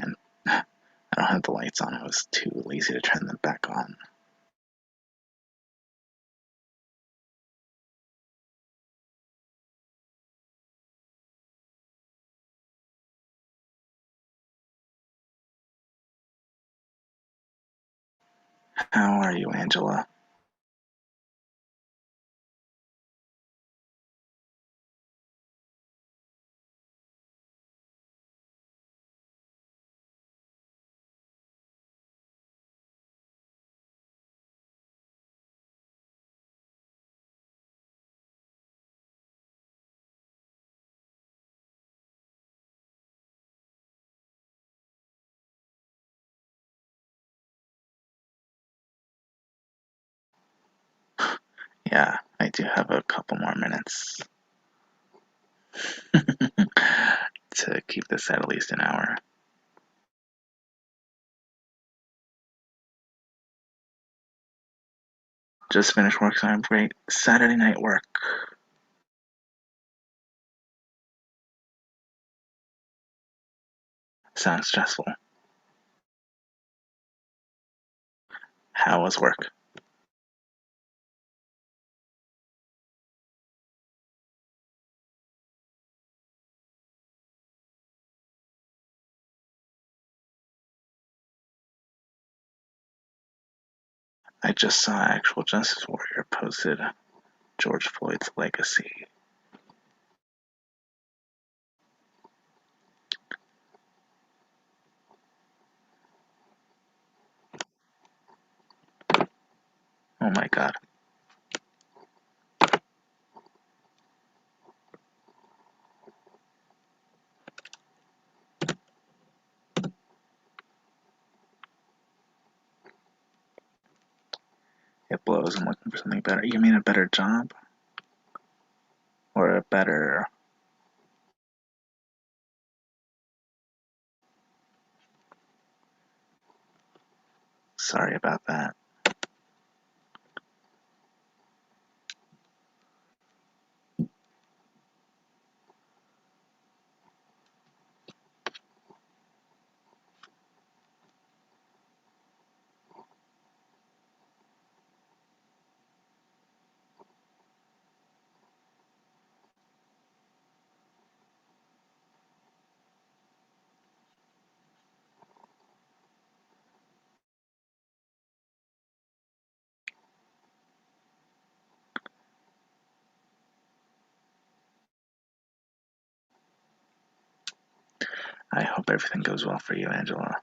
I don't have the lights on. I was too lazy to turn them back on. How are you, Angela? Yeah, I do have a couple more minutes to keep this at least an hour. Just finished work, so I'm great. Saturday night work. Sounds stressful. How was work? I just saw Actual Justice Warrior posted George Floyd's legacy. Oh my god. It blows. I'm looking for something better. You mean a better job? Or a better... Sorry about that. I hope everything goes well for you, Angela.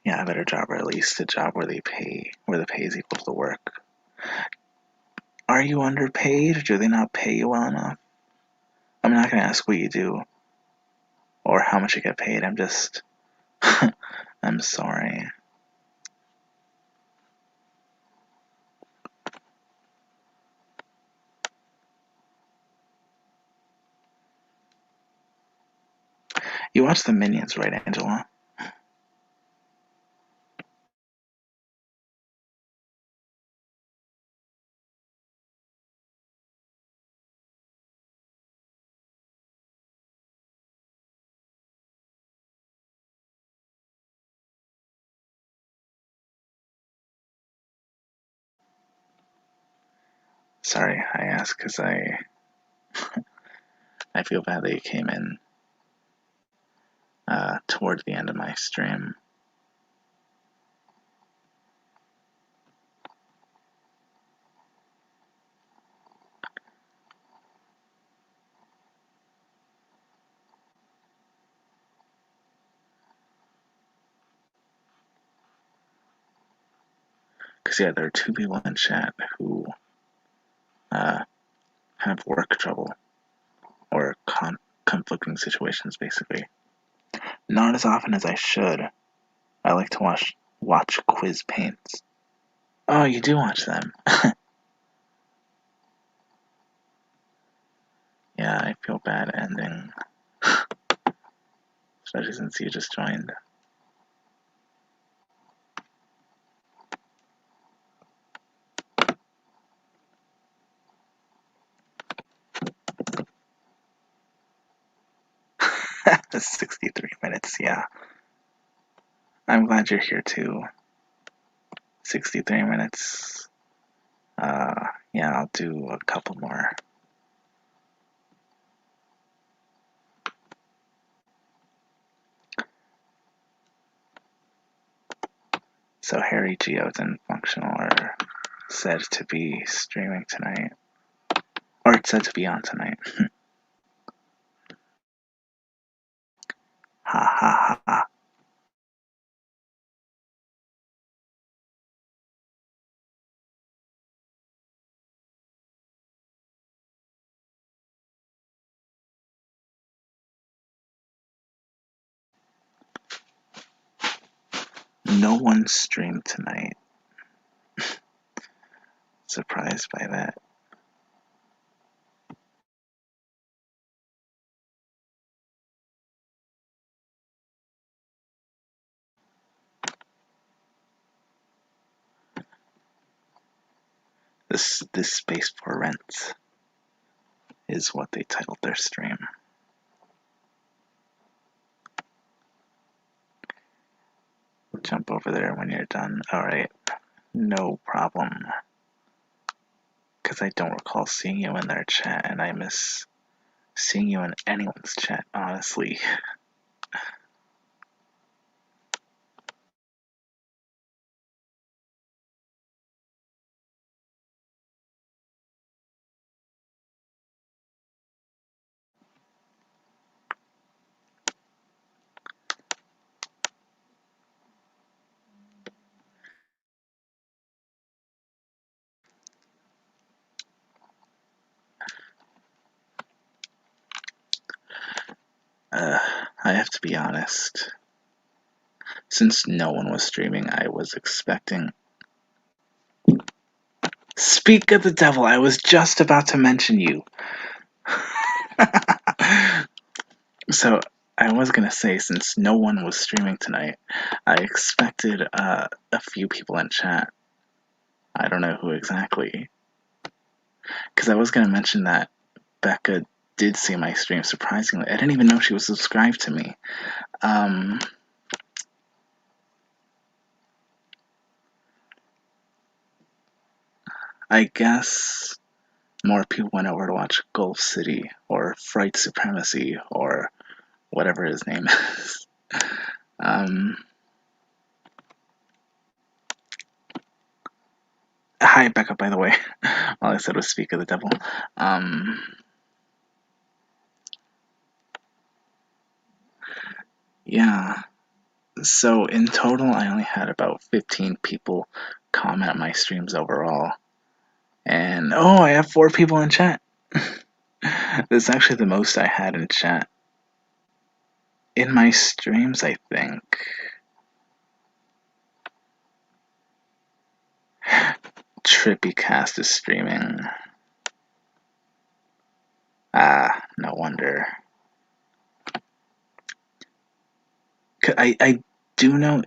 Yeah, a better job, or at least a job where the pay is equal to the work. Are you underpaid? Do they not pay you well enough? I'm not gonna ask what you do or how much you get paid. I'm just I'm sorry. You watch the Minions, right, Angela? Sorry, I asked because I feel bad that you came in towards the end of my stream. Because yeah, there are two people in chat who uh, have work trouble or conflicting situations, basically. Not as often as I should. I like to watch quiz paints. Oh, you do watch them. Yeah, I feel bad ending, especially since you just joined. The 63 minutes, yeah. I'm glad you're here too. 63 minutes. Yeah, I'll do a couple more. So Harry, Geodes, and Functional are said to be streaming tonight. Or it's said to be on tonight. Ha ha ha. No one streamed tonight. Surprised by that. This space for rent is what they titled their stream. Jump over there when you're done. Alright. No problem. Because I don't recall seeing you in their chat, and I miss seeing you in anyone's chat, honestly. Uh, I have to be honest. Since no one was streaming, I was expecting. Speak of the devil, I was just about to mention you. So, I was gonna say, since no one was streaming tonight, I expected a few people in chat. I don't know who exactly. Because I was gonna mention that Becca did see my stream, surprisingly. I didn't even know she was subscribed to me. Um, I guess more people went over to watch Gulf City or Fright Supremacy or whatever his name is. Um, Hi, Becca, by the way. All I said was speak of the devil. Um, yeah. So in total, I only had about 15 people comment on my streams overall. And oh, I have 4 people in chat. That's actually the most I had in chat. In my streams, I think. TrippyCast is streaming. Ah, no wonder. I do know.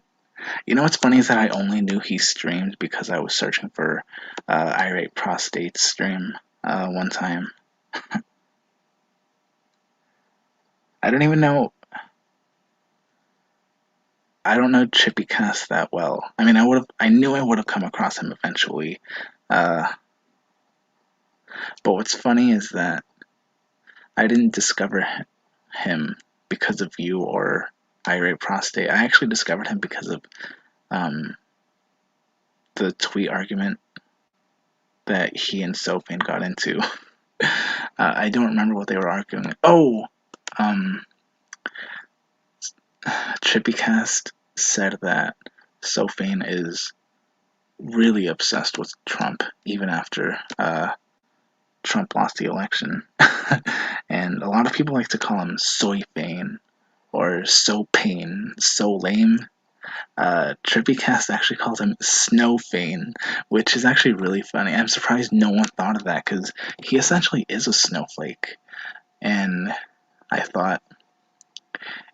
You know what's funny is that I only knew he streamed because I was searching for Irate Prostate's stream one time. I don't even know. I don't know TrippyCast that well. I mean, I knew I would have come across him eventually. Uh, but what's funny is that I didn't discover him because of you or Irate Prostate. I actually discovered him because of um, the tweet argument that he and Sophie got into. I don't remember what they were arguing. Oh, um, Trippycast said that Sophie is really obsessed with Trump, even after Trump lost the election. And a lot of people like to call him Soy Fane or So Pain, So Lame. Trippycast actually calls him Snowfane, which is actually really funny. I'm surprised no one thought of that because he essentially is a snowflake. And I thought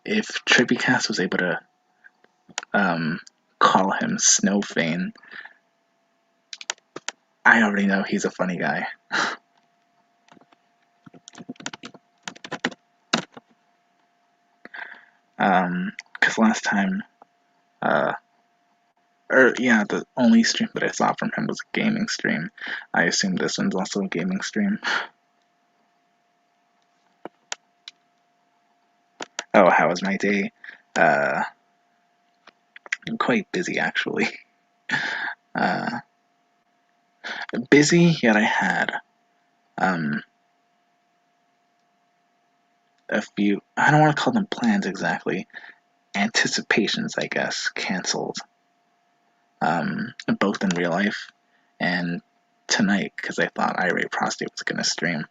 if Trippycast was able to um, call him Snowfane, I already know he's a funny guy. Because last time, uh, yeah, the only stream that I saw from him was a gaming stream. I assume this one's also a gaming stream. Oh, how was my day? Uh, quite busy actually. Uh, Busy, yet I had um, a few, I don't want to call them plans exactly, anticipations, I guess, canceled, both in real life and tonight because I thought Irate Prostate was going to stream.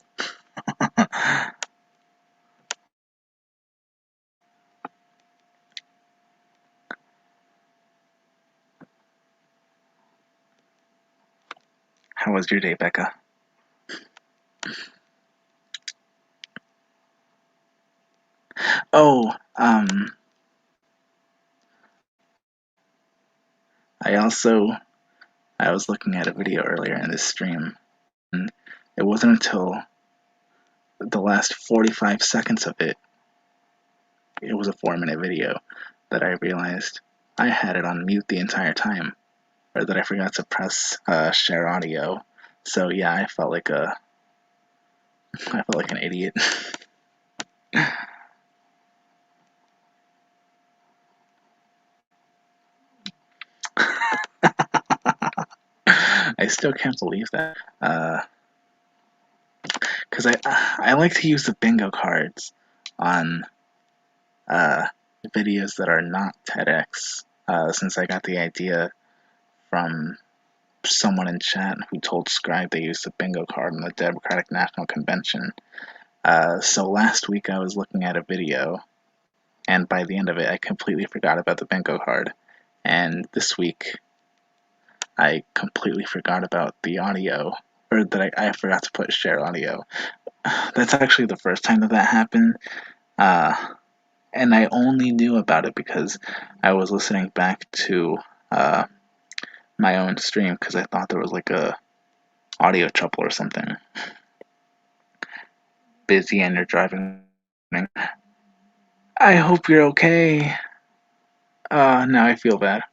How was your day, Becca? Oh, I also, I was looking at a video earlier in this stream, and it wasn't until the last 45 seconds of it, it was a 4-minute video, that I realized I had it on mute the entire time. or that I forgot to press share audio. So yeah, I felt like an idiot. I still can't believe that. Because I like to use the bingo cards on uh, videos that are not TEDx. Since I got the idea from someone in chat who told Scribe they used the bingo card on the Democratic National Convention. So last week I was looking at a video, and by the end of it, I completely forgot about the bingo card. And this week, I completely forgot about the audio, or that I forgot to put share audio. That's actually the first time that that happened. Uh, and I only knew about it because I was listening back to my own stream because I thought there was like a audio trouble or something. Busy and you're driving. I hope you're okay. Now I feel bad.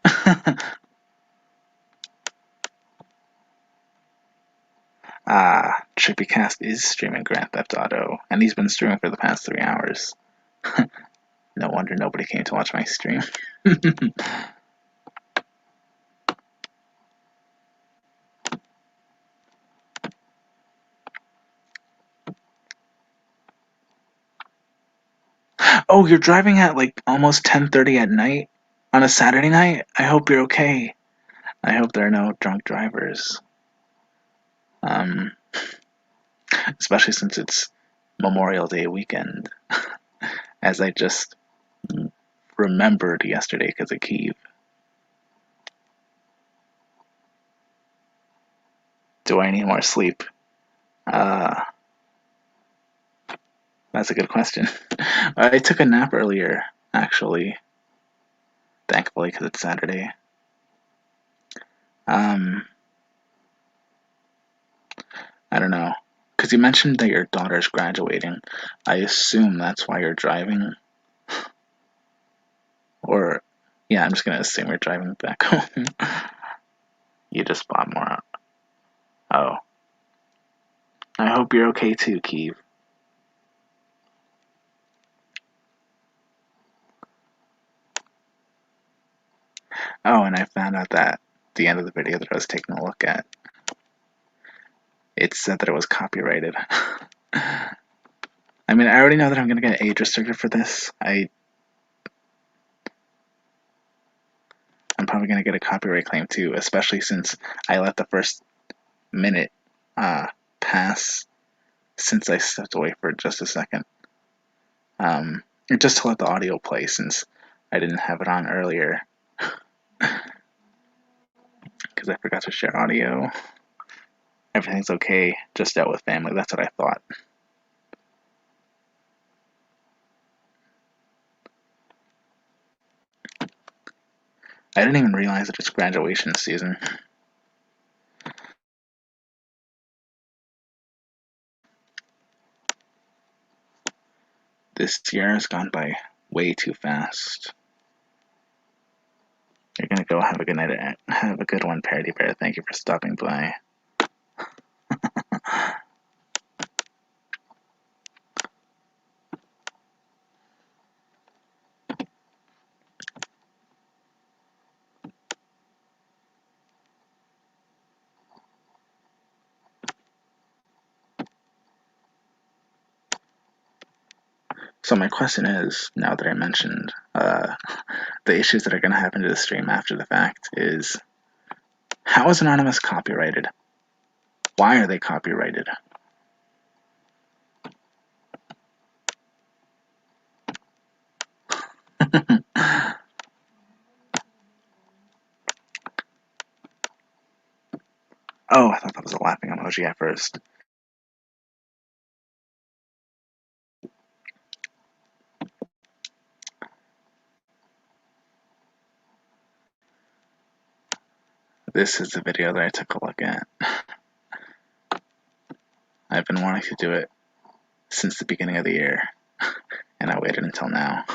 Trippycast is streaming Grand Theft Auto, and he's been streaming for the past 3 hours. No wonder nobody came to watch my stream. Oh, you're driving at like almost 10:30 at night on a Saturday night? I hope you're okay. I hope there are no drunk drivers. Um, Especially since it's Memorial Day weekend, as I just remembered yesterday because of Kiev. Do I need more sleep? Uh, that's a good question. I took a nap earlier, actually, thankfully, because it's Saturday. Um, I don't know. Because you mentioned that your daughter's graduating. I assume that's why you're driving. Or, yeah, I'm just going to assume you're driving back home. You just bought more. Oh. I hope you're okay too, Keeve. Oh, and I found out that the end of the video that I was taking a look at, it said that it was copyrighted. I mean, I already know that I'm going to get age restricted for this. I'm probably going to get a copyright claim too, especially since I let the first minute pass since I stepped away for just a second. Just to let the audio play since I didn't have it on earlier because I forgot to share audio. Everything's okay, just out with family. That's what I thought. I didn't even realize that it's graduation season. This year has gone by way too fast. You're gonna go have a good night. Have a good one, Parody Bear. Thank you for stopping by. So my question is, now that I mentioned the issues that are going to happen to the stream after the fact, is how is Anonymous copyrighted? Why are they copyrighted? Oh, I thought that was a laughing emoji at first. This is the video that I took a look at. I've been wanting to do it since the beginning of the year, and I waited until now.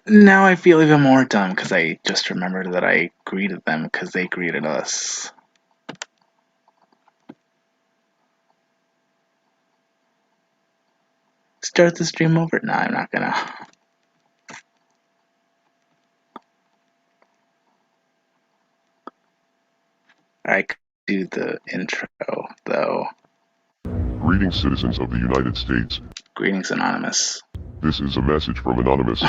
Now I feel even more dumb because I just remembered that I greeted them because they greeted us. Start the stream over? No, I'm not gonna. I could do the intro, though. Greetings, citizens of the United States. Greetings, Anonymous. This is a message from Anonymous.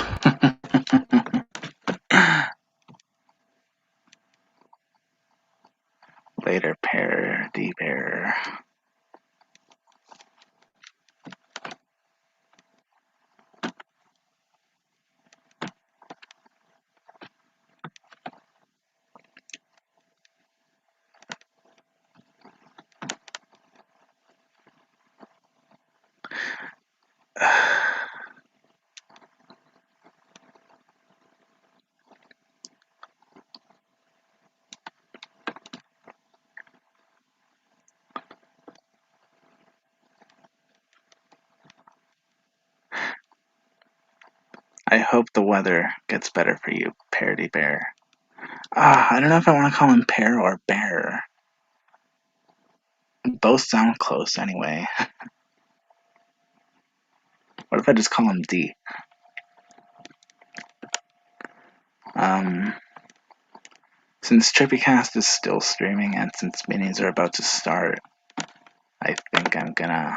Later, Pear, D-Bear. I hope the weather gets better for you, Parody Bear. I don't know if I want to call him Pear or Bear. Both sound close anyway. What if I just call him D? Since TrippyCast is still streaming and since minis are about to start, I think I'm gonna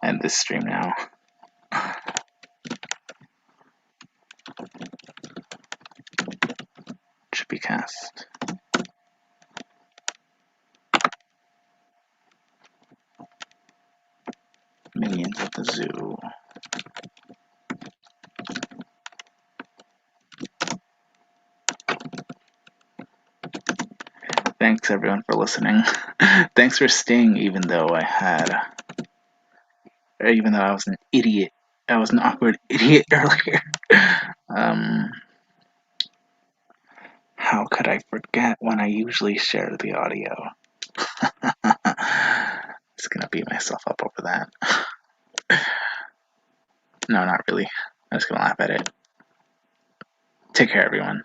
end this stream now. TrippyCast. Minions at the Zoo. Thanks everyone for listening. Thanks for staying even though I was an idiot. I was an awkward idiot earlier. How could I forget when I usually share the audio? It's gonna beat myself up over that. No, not really. I'm just gonna laugh at it. Take care, everyone.